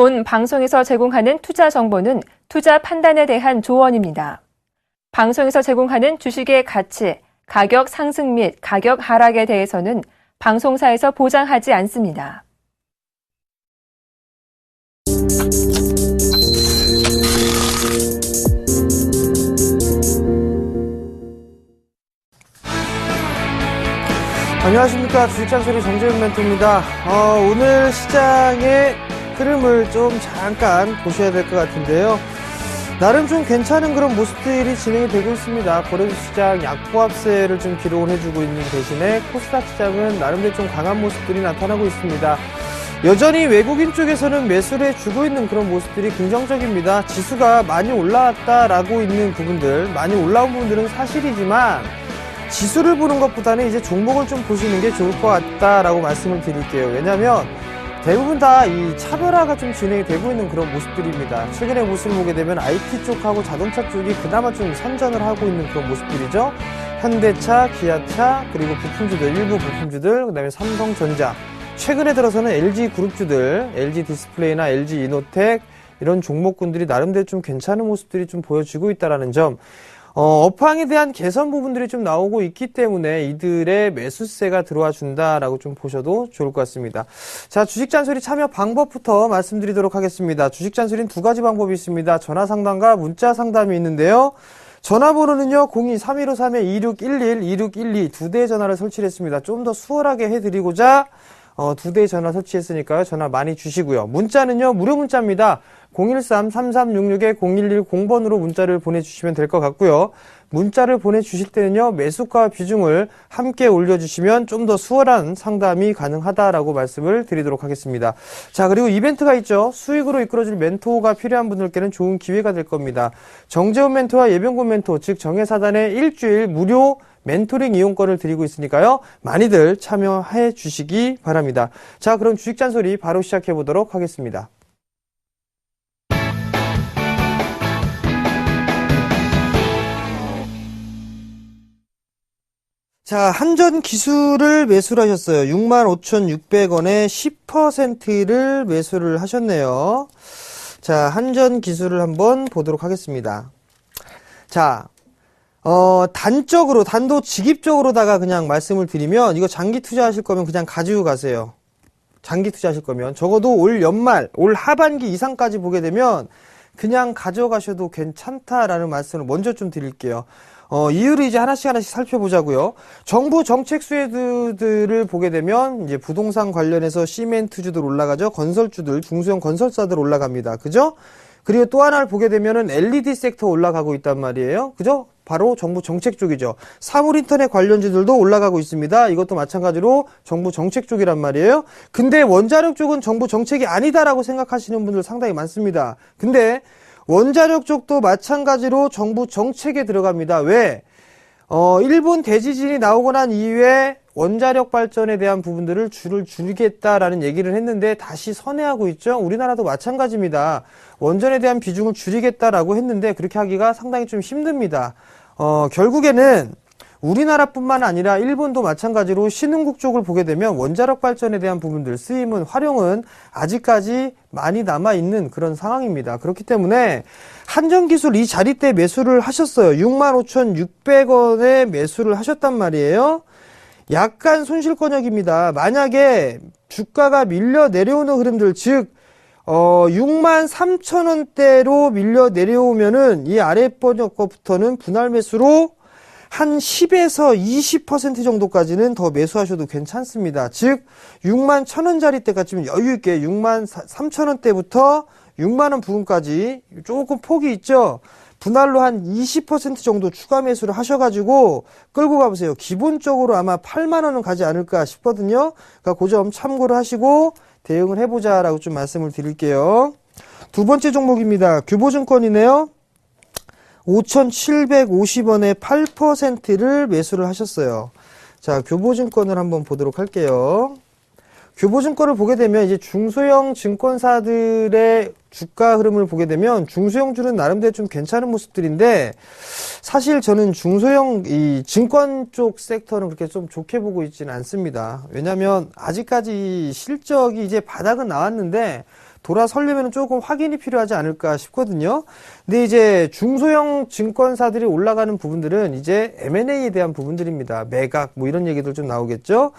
본 방송에서 제공하는 투자 정보는 투자 판단에 대한 조언입니다. 방송에서 제공하는 주식의 가치, 가격 상승 및 가격 하락에 대해서는 방송사에서 보장하지 않습니다. 안녕하십니까. 주식잔소리 정재훈 멘토입니다. 오늘 시장의 흐름을 좀 잠깐 보셔야 될 것 같은데요. 나름 좀 괜찮은 그런 모습들이 진행이 되고 있습니다. 거래소 시장 약보합세를 좀 기록을 해주고 있는 대신에 코스닥 시장은 나름대로 좀 강한 모습들이 나타나고 있습니다. 여전히 외국인 쪽에서는 매수를 해주고 있는 그런 모습들이 긍정적입니다. 지수가 많이 올라왔다라고 있는 부분들, 많이 올라온 부분들은 사실이지만 지수를 보는 것보다는 이제 종목을 좀 보시는 게 좋을 것 같다라고 말씀을 드릴게요. 왜냐하면 대부분 다 이 차별화가 좀 진행이 되고 있는 그런 모습들입니다. 최근의 모습을 보게 되면 IT 쪽하고 자동차 쪽이 그나마 좀 선전을 하고 있는 그런 모습들이죠. 현대차, 기아차, 그리고 부품주들, 일부 부품주들, 그 다음에 삼성전자. 최근에 들어서는 LG그룹주들, LG디스플레이나 LG이노텍 이런 종목군들이 나름대로 좀 괜찮은 모습들이 좀 보여지고 있다는 점. 업황에 대한 개선 부분들이 좀 나오고 있기 때문에 이들의 매수세가 들어와 준다라고 좀 보셔도 좋을 것 같습니다. 자, 주식잔소리 참여 방법부터 말씀드리도록 하겠습니다. 주식잔소리는 두 가지 방법이 있습니다. 전화 상담과 문자 상담이 있는데요. 전화번호는요, 02-3153-2611, 2612 두 대의 전화를 설치를 했습니다. 좀 더 수월하게 해드리고자 두 대의 전화 설치했으니까요. 전화 많이 주시고요. 문자는요, 무료 문자입니다. 013-3366-0110번으로 문자를 보내주시면 될 것 같고요. 문자를 보내주실 때는요, 매수가 비중을 함께 올려주시면 좀 더 수월한 상담이 가능하다라고 말씀을 드리도록 하겠습니다. 자, 그리고 이벤트가 있죠. 수익으로 이끌어줄 멘토가 필요한 분들께는 좋은 기회가 될 겁니다. 정재훈 멘토와 예병곤 멘토, 즉 정예사단의 일주일 무료 멘토링 이용권을 드리고 있으니까요. 많이들 참여해 주시기 바랍니다. 자, 그럼 주식잔소리 바로 시작해 보도록 하겠습니다. 자, 한전 기술을 매수를 하셨어요. 65,600원에 10%를 매수를 하셨네요. 자, 한전 기술을 한번 보도록 하겠습니다. 자, 단도직입적으로다가 그냥 말씀을 드리면, 이거 장기 투자하실 거면 그냥 가지고 가세요. 장기 투자하실 거면. 적어도 올 연말, 올 하반기 이상까지 보게 되면 그냥 가져가셔도 괜찮다라는 말씀을 먼저 좀 드릴게요. 이유를 이제 하나씩 살펴보자고요. 정부 정책 수혜들을 보게 되면 이제 부동산 관련해서 시멘트주들 올라가죠. 건설주들, 중소형 건설사들 올라갑니다. 그죠? 그리고 또 하나를 보게 되면은 LED 섹터 올라가고 있단 말이에요. 그죠? 바로 정부 정책 쪽이죠. 사물 인터넷 관련주들도 올라가고 있습니다. 이것도 마찬가지로 정부 정책 쪽이란 말이에요. 근데 원자력 쪽은 정부 정책이 아니다라고 생각하시는 분들 상당히 많습니다. 근데 원자력 쪽도 마찬가지로 정부 정책에 들어갑니다. 왜? 일본 대지진이 나오고 난 이후에 원자력 발전에 대한 부분들을 줄을 줄이겠다라는 얘기를 했는데 다시 선회하고 있죠. 우리나라도 마찬가지입니다. 원전에 대한 비중을 줄이겠다라고 했는데 그렇게 하기가 상당히 좀 힘듭니다. 결국에는 우리나라뿐만 아니라 일본도 마찬가지로 신흥국 쪽을 보게 되면 원자력 발전에 대한 부분들, 쓰임은, 활용은 아직까지 많이 남아있는 그런 상황입니다. 그렇기 때문에 한전기술 이 자리 때 매수를 하셨어요. 65,600원에 매수를 하셨단 말이에요. 약간 손실권역입니다. 만약에 주가가 밀려 내려오는 흐름들, 즉 63,000원대로 밀려 내려오면은 이 아랫번역거부터는 분할 매수로 한 10에서 20% 정도까지는 더 매수하셔도 괜찮습니다. 즉 61,000원짜리 때까지는 여유있게 63,000원대부터 6만원 부근까지 조금 폭이 있죠. 분할로 한 20% 정도 추가 매수를 하셔가지고 끌고 가보세요. 기본적으로 아마 8만원은 가지 않을까 싶거든요. 그러니까 그 점 참고를 하시고 대응을 해보자라고 좀 말씀을 드릴게요. 두 번째 종목입니다. 규보증권이네요. 5,750원에 8%를 매수를 하셨어요. 자, 교보증권을 한번 보도록 할게요. 교보증권을 보게 되면 이제 중소형 증권사들의 주가 흐름을 보게 되면 중소형주는 나름대로 좀 괜찮은 모습들인데 사실 저는 중소형 이 증권 쪽 섹터는 그렇게 좀 좋게 보고 있지는 않습니다. 왜냐하면 아직까지 실적이 이제 바닥은 나왔는데 돌아서려면 조금 확인이 필요하지 않을까 싶거든요. 근데 이제 중소형 증권사들이 올라가는 부분들은 이제 M&A에 대한 부분들입니다. 매각 뭐 이런 얘기들 좀 나오겠죠.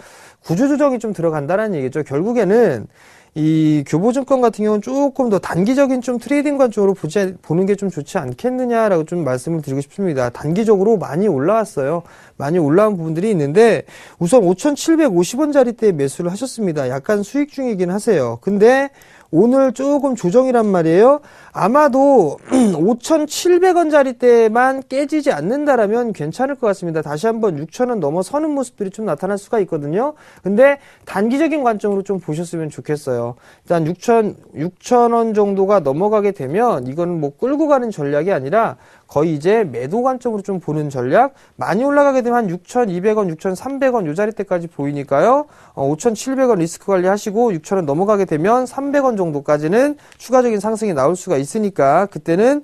구조조정이 좀 들어간다는 얘기죠. 결국에는 이 교보증권 같은 경우는 조금 더 단기적인 좀 트레이딩 관점으로 보는 게 좀 좋지 않겠느냐라고 좀 말씀을 드리고 싶습니다. 단기적으로 많이 올라왔어요. 많이 올라온 부분들이 있는데 우선 5,750원짜리대에 매수를 하셨습니다. 약간 수익 중이긴 하세요. 근데 오늘 조금 조정이란 말이에요. 아마도 5,700원짜리대만 깨지지 않는다라면 괜찮을 것 같습니다. 다시 한번 6,000원 넘어서는 모습들이 좀 나타날 수가 있거든요. 근데 단기적인 관점으로 좀 보셨으면 좋겠어요. 일단 6,000원 정도가 넘어가게 되면 이건 뭐 끌고 가는 전략이 아니라 거의 이제 매도 관점으로 좀 보는 전략. 많이 올라가게 되면 한 6,200원, 6,300원 요 자리대까지 보이니까요. 5,700원 리스크 관리하시고 6,000원 넘어가게 되면 300원 정도까지는 추가적인 상승이 나올 수가 있으니까 그때는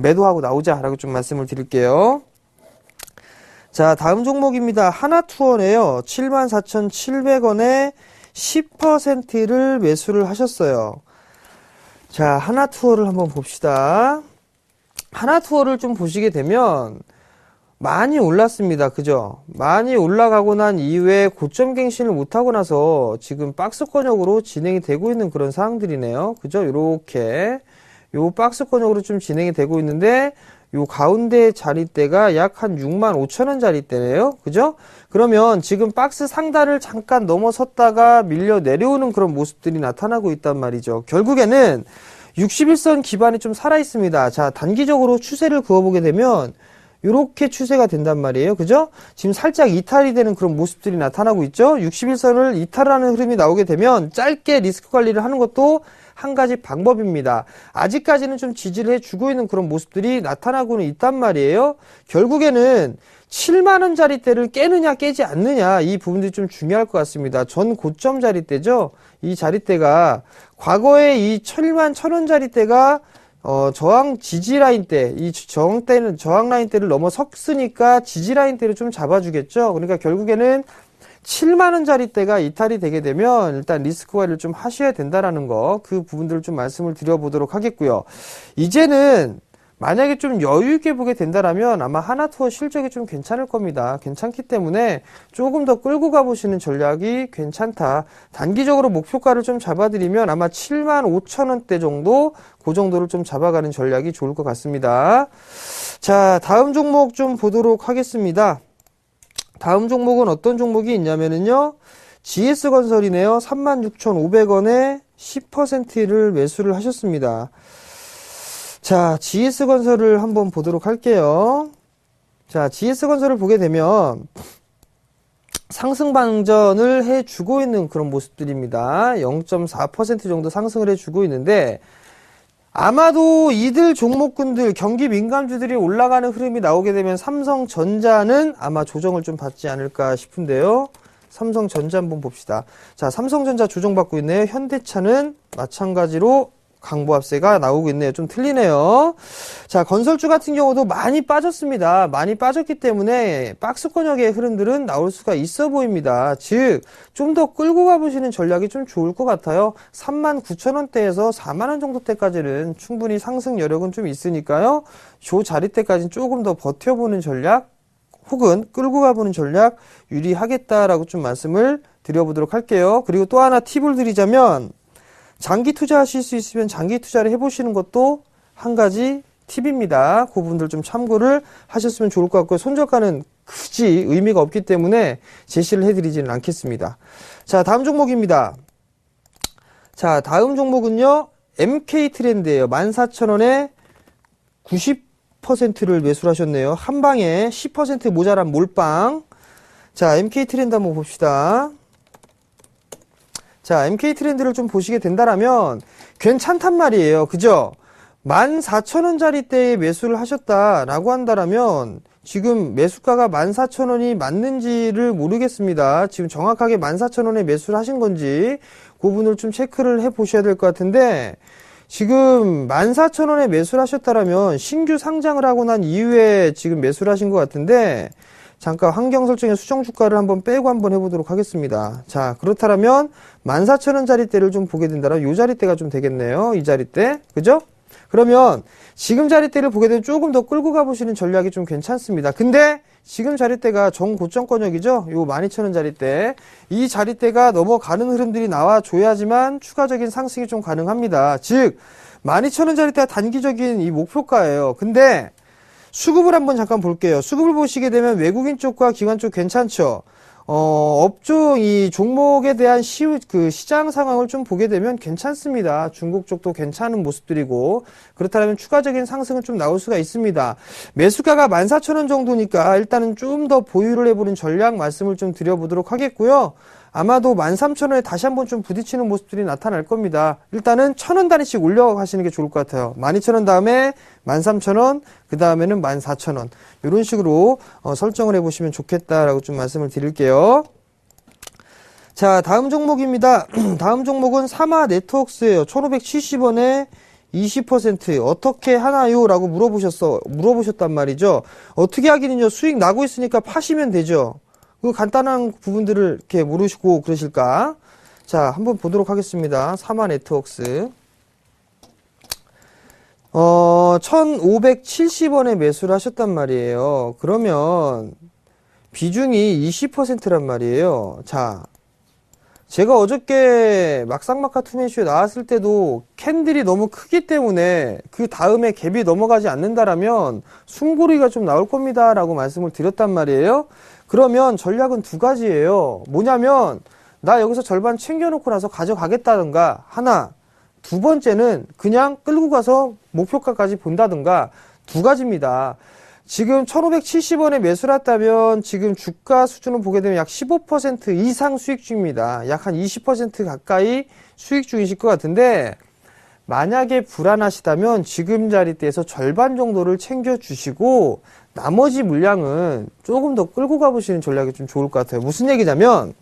매도하고 나오자라고 좀 말씀을 드릴게요. 자, 다음 종목입니다. 하나투어네요. 74,700원에 10%를 매수를 하셨어요. 자, 하나투어를 한번 봅시다. 하나투어를 좀 보시게 되면 많이 올랐습니다. 그죠? 많이 올라가고 난 이후에 고점 갱신을 못하고 나서 지금 박스권역으로 진행이 되고 있는 그런 상황들이네요. 그죠? 요렇게 요 박스권역으로 좀 진행이 되고 있는데 요 가운데 자리대가 약 한 65,000원 자리대네요. 그죠? 그러면 지금 박스 상단을 잠깐 넘어섰다가 밀려 내려오는 그런 모습들이 나타나고 있단 말이죠. 결국에는 61선 기반이 좀 살아있습니다. 자, 단기적으로 추세를 그어보게 되면 이렇게 추세가 된단 말이에요. 그죠? 지금 살짝 이탈이 되는 그런 모습들이 나타나고 있죠. 61선을 이탈하는 흐름이 나오게 되면 짧게 리스크 관리를 하는 것도 한 가지 방법입니다. 아직까지는 좀 지지를 해주고 있는 그런 모습들이 나타나고는 있단 말이에요. 결국에는 7만원 자리대를 깨느냐 깨지 않느냐 이 부분들이 좀 중요할 것 같습니다. 전 고점 자리대죠. 이 자리대가 과거에 이 71,000원 자리대가 저항 지지 라인 때, 이 저항 라인 때를 넘어섰으니까 지지 라인 때를 좀 잡아주겠죠. 그러니까 결국에는 7만원 자리대가 이탈이 되게 되면 일단 리스크 관리를 좀 하셔야 된다라는 거, 그 부분들을 좀 말씀을 드려보도록 하겠고요. 이제는 만약에 좀 여유 있게 보게 된다라면 아마 하나투어 실적이 좀 괜찮을 겁니다. 괜찮기 때문에 조금 더 끌고 가보시는 전략이 괜찮다. 단기적으로 목표가를 좀 잡아드리면 아마 75,000원대 정도, 그 정도를 좀 잡아가는 전략이 좋을 것 같습니다. 자, 다음 종목 좀 보도록 하겠습니다. 다음 종목은 어떤 종목이 있냐면은요, GS건설이네요. 36,500원에 10%를 매수를 하셨습니다. 자, GS건설을 한번 보도록 할게요. 자, GS건설을 보게 되면 상승 방전을 해주고 있는 그런 모습들입니다. 0.4% 정도 상승을 해주고 있는데 아마도 이들 종목군들 경기 민감주들이 올라가는 흐름이 나오게 되면 삼성전자는 아마 조정을 좀 받지 않을까 싶은데요. 삼성전자 한번 봅시다. 자, 삼성전자 조정받고 있네요. 현대차는 마찬가지로 강보합세가 나오고 있네요. 좀 틀리네요. 자, 건설주 같은 경우도 많이 빠졌습니다. 많이 빠졌기 때문에 박스권역의 흐름들은 나올 수가 있어 보입니다. 즉, 좀 더 끌고 가보시는 전략이 좀 좋을 것 같아요. 39,000원대에서 4만원 정도대까지는 충분히 상승 여력은 좀 있으니까요. 저 자리대까지는 조금 더 버텨보는 전략 혹은 끌고 가보는 전략 유리하겠다라고 좀 말씀을 드려보도록 할게요. 그리고 또 하나 팁을 드리자면 장기 투자하실 수 있으면 장기 투자를 해보시는 것도 한 가지 팁입니다. 그 부분들 좀 참고를 하셨으면 좋을 것 같고요. 손절가는 굳이 의미가 없기 때문에 제시를 해드리지는 않겠습니다. 자, 다음 종목입니다. 자, 다음 종목은요, MK트렌드예요. 14,000원에 90%를 매수를 하셨네요. 한 방에 10% 모자란 몰빵. 자, MK트렌드 한번 봅시다. 자, MK트렌드를 좀 보시게 된다라면 괜찮단 말이에요. 그죠? 14,000원짜리대에 매수를 하셨다라고 한다라면 지금 매수가가 14,000원이 맞는지를 모르겠습니다. 지금 정확하게 14,000원에 매수를 하신 건지 그 부분을 좀 체크를 해 보셔야 될 것 같은데 지금 14,000원에 매수를 하셨다라면 신규 상장을 하고 난 이후에 지금 매수를 하신 것 같은데 잠깐 환경 설정의 수정 주가를 한번 빼고 한번 해보도록 하겠습니다. 자, 그렇다면 14,000원짜리대를 좀 보게 된다면 이 자리대가 좀 되겠네요. 이 자리대. 그죠? 그러면 지금 자리대를 보게 되면 조금 더 끌고 가보시는 전략이 좀 괜찮습니다. 근데 지금 자리대가 정고점권역이죠. 요 12,000원 자리대. 이 자리대가 넘어가는 흐름들이 나와줘야지만 추가적인 상승이 좀 가능합니다. 즉 12,000원 자리대가 단기적인 이 목표가예요. 근데 수급을 한번 잠깐 볼게요. 수급을 보시게 되면 외국인 쪽과 기관 쪽 괜찮죠. 업종 이 종목에 대한 시장 상황을 좀 보게 되면 괜찮습니다. 중국 쪽도 괜찮은 모습들이고 그렇다면 추가적인 상승은 좀 나올 수가 있습니다. 매수가가 14,000원 정도니까 일단은 좀 더 보유를 해보는 전략 말씀을 좀 드려보도록 하겠고요. 아마도 13,000원에 다시 한번 좀 부딪히는 모습들이 나타날 겁니다. 일단은 1,000원 단위씩 올려가시는 게 좋을 것 같아요. 12,000원 다음에 13,000원, 그 다음에는 14,000원. 이런 식으로 설정을 해보시면 좋겠다라고 좀 말씀을 드릴게요. 자, 다음 종목입니다. 다음 종목은 사마 네트워크스예요. 1,570원에 20% 어떻게 하나요? 라고 물어보셨단 말이죠. 어떻게 하기는요, 수익 나고 있으니까 파시면 되죠. 그 간단한 부분들을 이렇게 모르시고 그러실까? 자, 한번 보도록 하겠습니다. 사마 네트워크스. 1,570원에 매수를 하셨단 말이에요. 그러면 비중이 20%란 말이에요. 자, 제가 어저께 막상막하 투맨쇼에 나왔을 때도 캔들이 너무 크기 때문에 그 다음에 갭이 넘어가지 않는다라면 숨고르기가 좀 나올 겁니다 라고 말씀을 드렸단 말이에요. 그러면 전략은 두 가지예요. 뭐냐면 나 여기서 절반 챙겨놓고 나서 가져가겠다든가 하나, 두 번째는 그냥 끌고 가서 목표가까지 본다든가 두 가지입니다. 지금 1,570원에 매수를 했다면 지금 주가 수준을 보게 되면 약 15% 이상 수익 중입니다. 약 한 20% 가까이 수익 중이실 것 같은데 만약에 불안하시다면 지금 자리대에서 절반 정도를 챙겨주시고 나머지 물량은 조금 더 끌고 가보시는 전략이 좀 좋을 것 같아요. 무슨 얘기냐면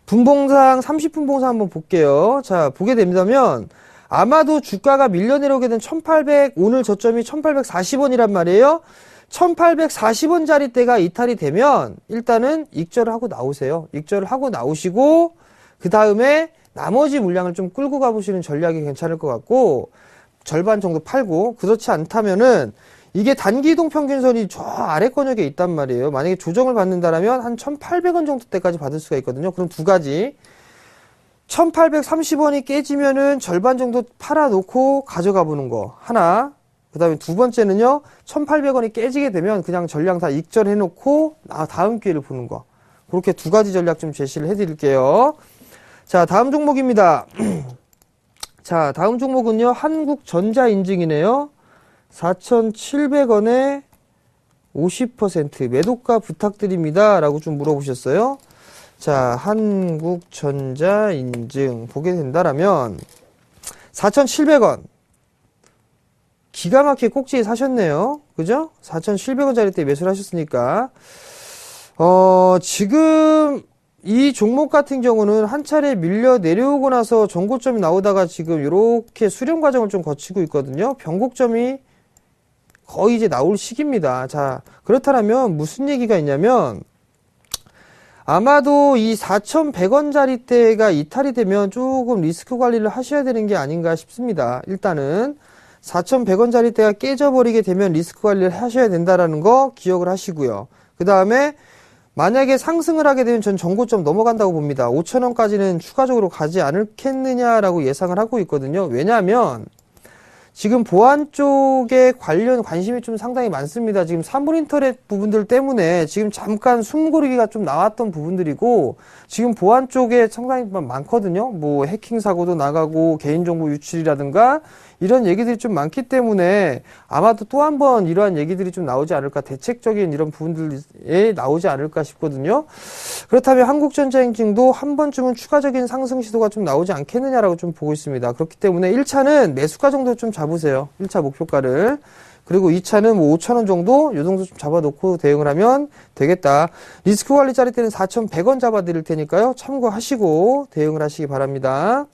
분봉상 30분봉상 한번 볼게요. 자, 보게 된다면 아마도 주가가 밀려 내려오게 된 1,800 오늘 저점이 1,840원이란 말이에요. 1,840원짜리 대가 이탈이 되면 일단은 익절을 하고 나오세요. 익절을 하고 나오시고 그 다음에 나머지 물량을 좀 끌고 가보시는 전략이 괜찮을 것 같고 절반 정도 팔고 그렇지 않다면은 이게 단기 이동 평균선이 저 아래 권역에 있단 말이에요. 만약에 조정을 받는다라면 한 1,800원 정도 때까지 받을 수가 있거든요. 그럼 두 가지. 1,830원이 깨지면은 절반 정도 팔아놓고 가져가 보는 거. 하나. 그 다음에 두 번째는요. 1,800원이 깨지게 되면 그냥 전량 다 익절해놓고 다음 기회를 보는 거. 그렇게 두 가지 전략 좀 제시를 해드릴게요. 자, 다음 종목입니다. 자, 다음 종목은요. 한국전자인증이네요. 4,700원에 50% 매도가 부탁드립니다 라고 좀 물어보셨어요. 자, 한국전자인증 보게 된다라면 4,700원 기가 막히게 꼭지에 사셨네요. 그죠? 4,700원짜리 때 매수를 하셨으니까 지금 이 종목 같은 경우는 한 차례 밀려 내려오고 나서 전고점이 나오다가 지금 이렇게 수렴 과정을 좀 거치고 있거든요. 변곡점이 거의 이제 나올 시기입니다. 자, 그렇다면 무슨 얘기가 있냐면 아마도 이 4,100원짜리 대가 이탈이 되면 조금 리스크 관리를 하셔야 되는 게 아닌가 싶습니다. 일단은 4,100원짜리 대가 깨져버리게 되면 리스크 관리를 하셔야 된다라는 거 기억을 하시고요. 그 다음에 만약에 상승을 하게 되면 전 전고점 넘어간다고 봅니다. 5,000원까지는 추가적으로 가지 않겠느냐라고 예상을 하고 있거든요. 왜냐하면 지금 보안 쪽에 관심이 좀 상당히 많습니다. 지금 사물인터넷 부분들 때문에 지금 잠깐 숨고르기가 좀 나왔던 부분들이고 지금 보안 쪽에 상당히 많거든요. 뭐 해킹 사고도 나가고 개인정보 유출이라든가 이런 얘기들이 좀 많기 때문에 아마도 또 한 번 이러한 얘기들이 좀 나오지 않을까, 대책적인 이런 부분들에 나오지 않을까 싶거든요. 그렇다면 한국전자인증도 한 번쯤은 추가적인 상승 시도가 좀 나오지 않겠느냐라고 좀 보고 있습니다. 그렇기 때문에 1차는 매수가 정도 좀 잡으세요. 1차 목표가를. 그리고 2차는 뭐 5,000원 정도, 요 정도 좀 잡아놓고 대응을 하면 되겠다. 리스크 관리 짜리 때는 4,100원 잡아드릴 테니까요. 참고하시고 대응을 하시기 바랍니다.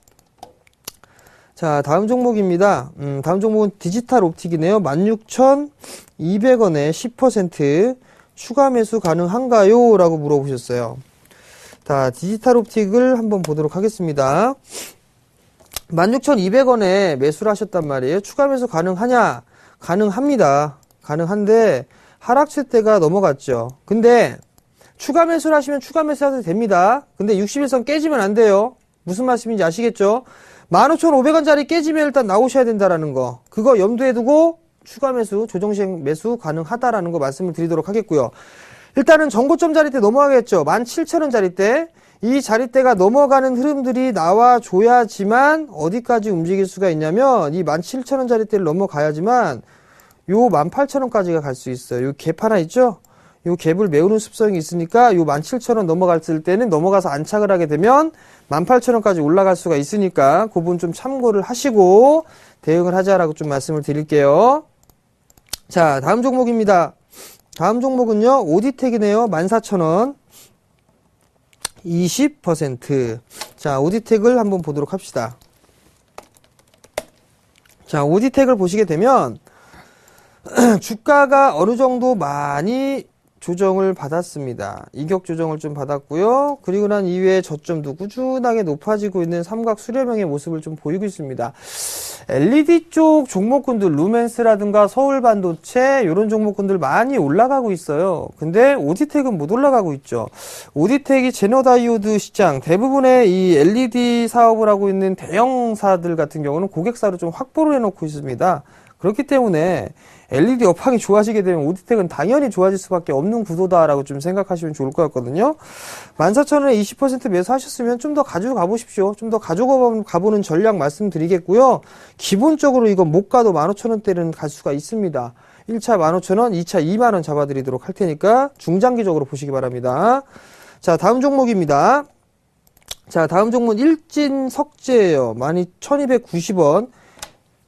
자, 다음 종목입니다. 다음 종목은 디지털 옵틱이네요. 16,200원에 10% 추가 매수 가능한가요? 라고 물어보셨어요. 자, 디지털옵틱을 한번 보도록 하겠습니다. 16,200원에 매수를 하셨단 말이에요. 추가 매수 가능하냐? 가능합니다. 가능한데 하락세 때가 넘어갔죠. 근데 추가 매수를 하시면 추가 매수하셔도 됩니다. 근데 61선 깨지면 안 돼요. 무슨 말씀인지 아시겠죠? 15,500원짜리 깨지면 일단 나오셔야 된다라는 거. 그거 염두에 두고 추가 매수, 조정시행 매수 가능하다라는 거 말씀을 드리도록 하겠고요. 일단은 정고점 자리대 넘어가겠죠. 17,000원짜리대. 이 자리대가 넘어가는 흐름들이 나와줘야지만 어디까지 움직일 수가 있냐면 이 17,000원 자리대를 넘어가야지만 요 18,000원까지가 갈 수 있어요. 요 갭 하나 있죠? 요 갭을 메우는 습성이 있으니까 요 17,000원 넘어갔을 때는 넘어가서 안착을 하게 되면 18,000원까지 올라갈 수가 있으니까 그 부분 좀 참고를 하시고 대응을 하자라고 좀 말씀을 드릴게요. 자, 다음 종목입니다. 다음 종목은요, 오디텍이네요. 14,000원. 20%. 자, 오디텍을 한번 보도록 합시다. 자, 오디텍을 보시게 되면 주가가 어느 정도 많이 조정을 받았습니다. 이격 조정을 좀 받았고요. 그리고 난 이후에 저점도 꾸준하게 높아지고 있는 삼각 수렴형의 모습을 좀 보이고 있습니다. LED 쪽 종목군들, 루멘스라든가 서울반도체 이런 종목군들 많이 올라가고 있어요. 근데 오디텍은 못 올라가고 있죠. 오디텍이 제너다이오드 시장, 대부분의 이 LED 사업을 하고 있는 대형사들 같은 경우는 고객사로 좀 확보를 해놓고 있습니다. 그렇기 때문에 LED 업황이 좋아지게 되면 오디텍은 당연히 좋아질 수밖에 없는 구도다라고 좀 생각하시면 좋을 것 같거든요. 14,000원에 20% 매수하셨으면 좀 더 가지고 가보십시오. 좀 더 가지고 가보는 전략 말씀드리겠고요. 기본적으로 이건 못 가도 15,000원대는 갈 수가 있습니다. 1차 15,000원, 2차 2만원 잡아드리도록 할 테니까 중장기적으로 보시기 바랍니다. 자, 다음 종목입니다. 자, 다음 종목은 일진석재예요. 12,290원.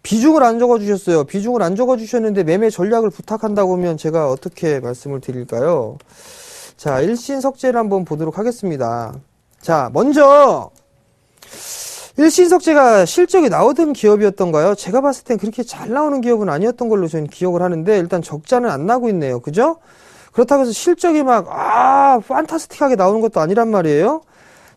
비중을 안 적어주셨어요. 비중을 안 적어주셨는데 매매 전략을 부탁한다고 하면 제가 어떻게 말씀을 드릴까요? 자, 일신석재를 한번 보도록 하겠습니다. 자, 먼저 일신석재가 실적이 나오던 기업이었던가요? 제가 봤을 땐 그렇게 잘 나오는 기업은 아니었던 걸로 저는 기억을 하는데 일단 적자는 안 나고 있네요. 그죠? 그렇다고 해서 실적이 판타스틱하게 나오는 것도 아니란 말이에요.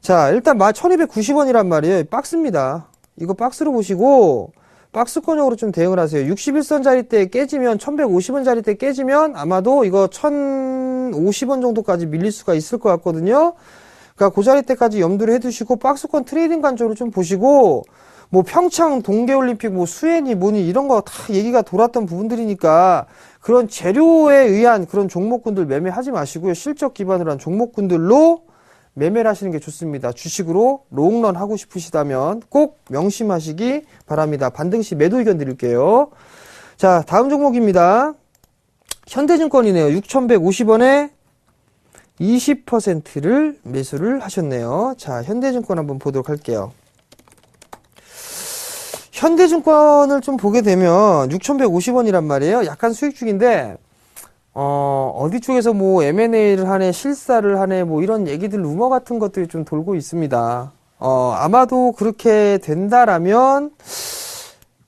자, 일단 1290원이란 말이에요. 박스입니다. 이거 박스로 보시고 박스권형으로 좀 대응을 하세요. 61선 자리대 깨지면 1150원 자리대 깨지면 아마도 이거 1050원 정도까지 밀릴 수가 있을 것 같거든요. 그러니까 그 자리대까지 염두를 해두시고 박스권 트레이딩 관점으로 좀 보시고 뭐 평창 동계올림픽 뭐 수혜니 뭐니 이런 거 다 얘기가 돌았던 부분들이니까 그런 재료에 의한 그런 종목군들 매매하지 마시고요. 실적 기반으로 한 종목군들로 매매를 하시는 게 좋습니다. 주식으로 롱런 하고 싶으시다면 꼭 명심하시기 바랍니다. 반등시 매도 의견 드릴게요. 자, 다음 종목입니다. 현대증권이네요. 6,150원에 20%를 매수를 하셨네요. 자, 현대증권 한번 보도록 할게요. 현대증권을 좀 보게 되면 6,150원이란 말이에요. 약간 수익 중인데 어디 쪽에서 뭐 M&A를 하네, 실사를 하네, 뭐 이런 얘기들, 루머 같은 것들이 좀 돌고 있습니다. 아마도 그렇게 된다라면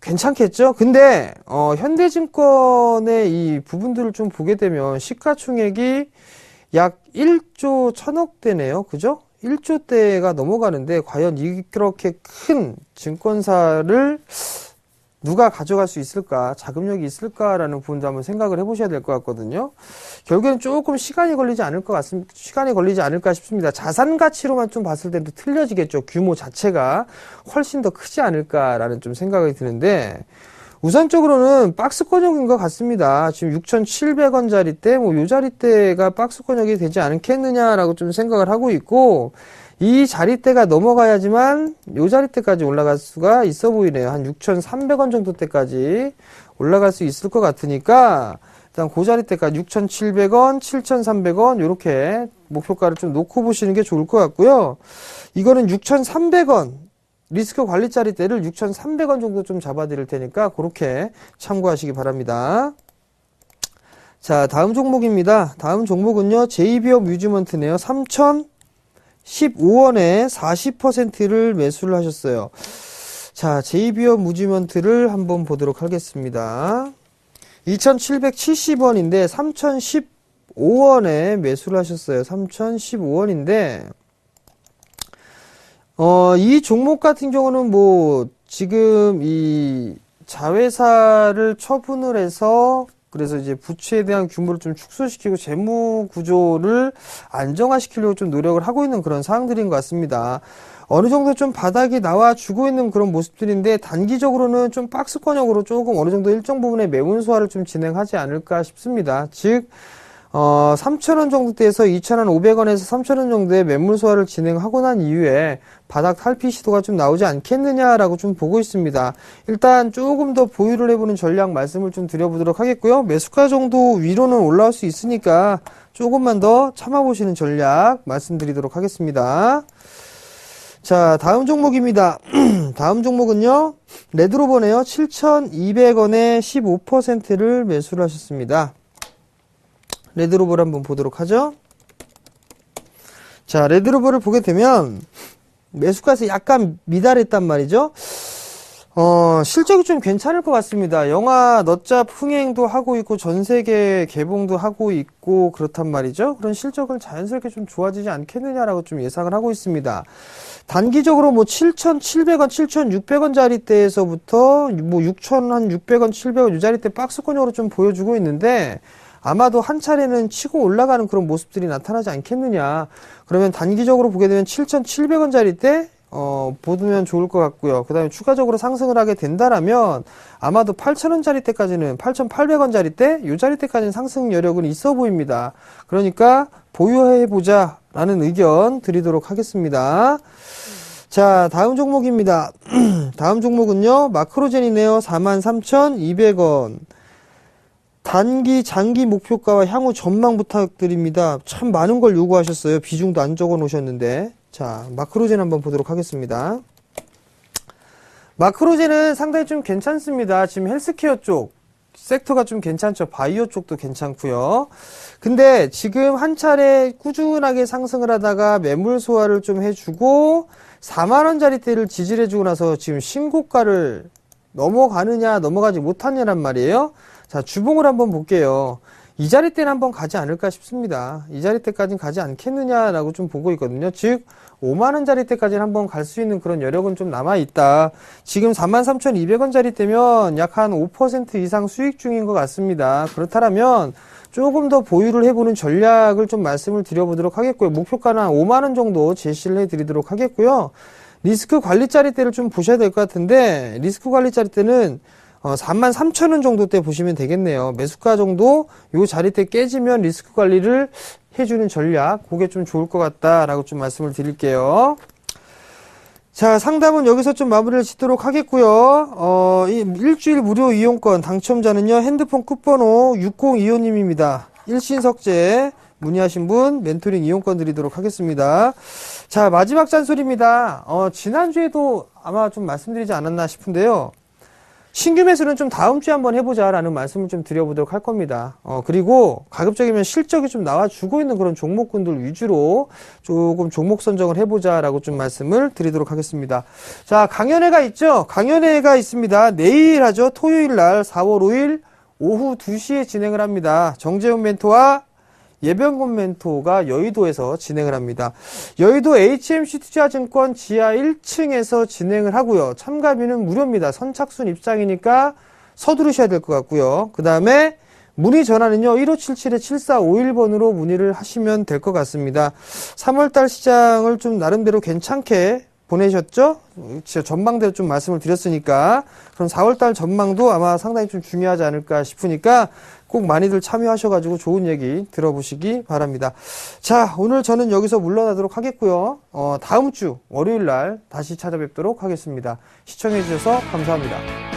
괜찮겠죠? 근데, 현대증권의 이 부분들을 좀 보게 되면 시가총액이 약 1조 1000억대네요. 그죠? 1조대가 넘어가는데 과연 이렇게 큰 증권사를 누가 가져갈 수 있을까? 자금력이 있을까라는 부분도 한번 생각을 해보셔야 될 것 같거든요. 결국엔 조금 시간이 걸리지 않을까 싶습니다. 자산 가치로만 좀 봤을 때도 틀려지겠죠. 규모 자체가 훨씬 더 크지 않을까라는 좀 생각이 드는데, 우선적으로는 박스권역인 것 같습니다. 지금 6,700원짜리 뭐 요 자리대가 박스권역이 되지 않겠느냐라고 좀 생각을 하고 있고, 이 자리대가 넘어가야지만 요 자리대까지 올라갈 수가 있어 보이네요. 한 6,300원 정도 때까지 올라갈 수 있을 것 같으니까 일단 그 자리대까지 6,700원, 7,300원 이렇게 목표가를 좀 놓고 보시는 게 좋을 것 같고요. 이거는 6,300원 리스크 관리 자리대를 6,300원 정도 좀 잡아드릴 테니까 그렇게 참고하시기 바랍니다. 자, 다음 종목입니다. 다음 종목은요. JB업 뮤지먼트네요. 3,015원에 40%를 매수를 하셨어요. 자, JB업 뮤지먼트를 한번 보도록 하겠습니다. 2,770원인데 3015원에 매수를 하셨어요. 3015원인데, 이 종목 같은 경우는 뭐, 지금 이 자회사를 처분을 해서, 그래서 이제 부채에 대한 규모를 좀 축소시키고 재무 구조를 안정화시키려고 좀 노력을 하고 있는 그런 상황들인 것 같습니다. 어느 정도 좀 바닥이 나와주고 있는 그런 모습들인데, 단기적으로는 좀 박스권형으로 조금 어느 정도 일정 부분의 매물 소화를 좀 진행하지 않을까 싶습니다. 즉, 3,000원 정도대에서 2,500원에서 3,000원 정도의 매물 소화를 진행하고 난 이후에 바닥 탈피 시도가 좀 나오지 않겠느냐라고 좀 보고 있습니다. 일단 조금 더 보유를 해보는 전략 말씀을 좀 드려보도록 하겠고요. 매수가 정도 위로는 올라올 수 있으니까 조금만 더 참아보시는 전략 말씀드리도록 하겠습니다. 자, 다음 종목입니다. 다음 종목은요, 레드로버네요. 7,200원에 15%를 매수를 하셨습니다. 레드로버를 한번 보도록 하죠. 자, 레드로버를 보게 되면 매수가에서 약간 미달했단 말이죠. 실적이 좀 괜찮을 것 같습니다. 영화 넛잡 흥행도 하고 있고 전 세계 개봉도 하고 있고 그렇단 말이죠. 그런 실적은 자연스럽게 좀 좋아지지 않겠느냐라고 좀 예상을 하고 있습니다. 단기적으로 뭐 7,700원, 7,600원짜리대에서부터 뭐 6,600원, 700원 이 자리대 박스권으로 좀 보여주고 있는데, 아마도 한 차례는 치고 올라가는 그런 모습들이 나타나지 않겠느냐. 그러면 단기적으로 보게 되면 7,700원짜리 때 보면 좋을 것 같고요. 그 다음에 추가적으로 상승을 하게 된다라면 아마도 8,000원짜리 때까지는, 8,800원짜리 때 이 자리 때까지는 상승 여력은 있어 보입니다. 그러니까 보유해보자 라는 의견 드리도록 하겠습니다. 자, 다음 종목입니다. 다음 종목은요, 마크로젠이네요. 43,200원. 단기, 장기 목표가와 향후 전망 부탁드립니다. 참 많은 걸 요구하셨어요. 비중도 안 적어 놓으셨는데. 자, 마크로젠 한번 보도록 하겠습니다. 마크로젠은 상당히 좀 괜찮습니다. 지금 헬스케어 쪽 섹터가 좀 괜찮죠. 바이오 쪽도 괜찮고요. 근데 지금 한 차례 꾸준하게 상승을 하다가 매물 소화를 좀 해주고 4만원짜리대를 지지해주고 나서 지금 신고가를 넘어가느냐 넘어가지 못하느냐란 말이에요. 자, 주봉을 한번 볼게요. 이 자리대는 한번 가지 않을까 싶습니다. 이 자리대까지는 가지 않겠느냐라고 좀 보고 있거든요. 즉 5만원짜리대까지는 한번 갈 수 있는 그런 여력은 좀 남아있다. 지금 43,200원짜리대면 약 한 5% 이상 수익 중인 것 같습니다. 그렇다면 조금 더 보유를 해보는 전략을 좀 말씀을 드려보도록 하겠고요. 목표가는 한 5만원 정도 제시를 해드리도록 하겠고요. 리스크 관리짜리대를 좀 보셔야 될 것 같은데, 리스크 관리짜리대는 43,000원 정도 때 보시면 되겠네요. 매수가 정도 요 자리대 깨지면 리스크 관리를 해주는 전략, 그게 좀 좋을 것 같다라고 좀 말씀을 드릴게요. 자, 상담은 여기서 좀 마무리를 짓도록 하겠고요. 일주일 무료 이용권 당첨자는요, 핸드폰 끝번호 6025님입니다. 일신석재 문의하신 분 멘토링 이용권 드리도록 하겠습니다. 자, 마지막 잔소리입니다. 지난주에도 아마 좀 말씀드리지 않았나 싶은데요. 신규 매수는 좀 다음 주에 한번 해보자라는 말씀을 좀 드려보도록 할 겁니다. 그리고 가급적이면 실적이 좀 나와주고 있는 그런 종목군들 위주로 조금 종목 선정을 해보자라고 좀 말씀을 드리도록 하겠습니다. 자, 강연회가 있죠? 강연회가 있습니다. 내일 하죠. 토요일 날 4월 5일 오후 2시에 진행을 합니다. 정재훈 멘토와 예병곤 멘토가 여의도에서 진행을 합니다. 여의도 HMC 투자증권 지하 1층에서 진행을 하고요. 참가비는 무료입니다. 선착순 입장이니까 서두르셔야 될 것 같고요. 그 다음에 문의 전화는요, 1577-7451번으로 문의를 하시면 될 것 같습니다. 3월달 시장을 좀 나름대로 괜찮게 보내셨죠? 제가 전망대로 좀 말씀을 드렸으니까, 그럼 4월달 전망도 아마 상당히 좀 중요하지 않을까 싶으니까 꼭 많이들 참여하셔가지고 좋은 얘기 들어보시기 바랍니다. 자, 오늘 저는 여기서 물러나도록 하겠고요. 다음 주 월요일 날 다시 찾아뵙도록 하겠습니다. 시청해주셔서 감사합니다.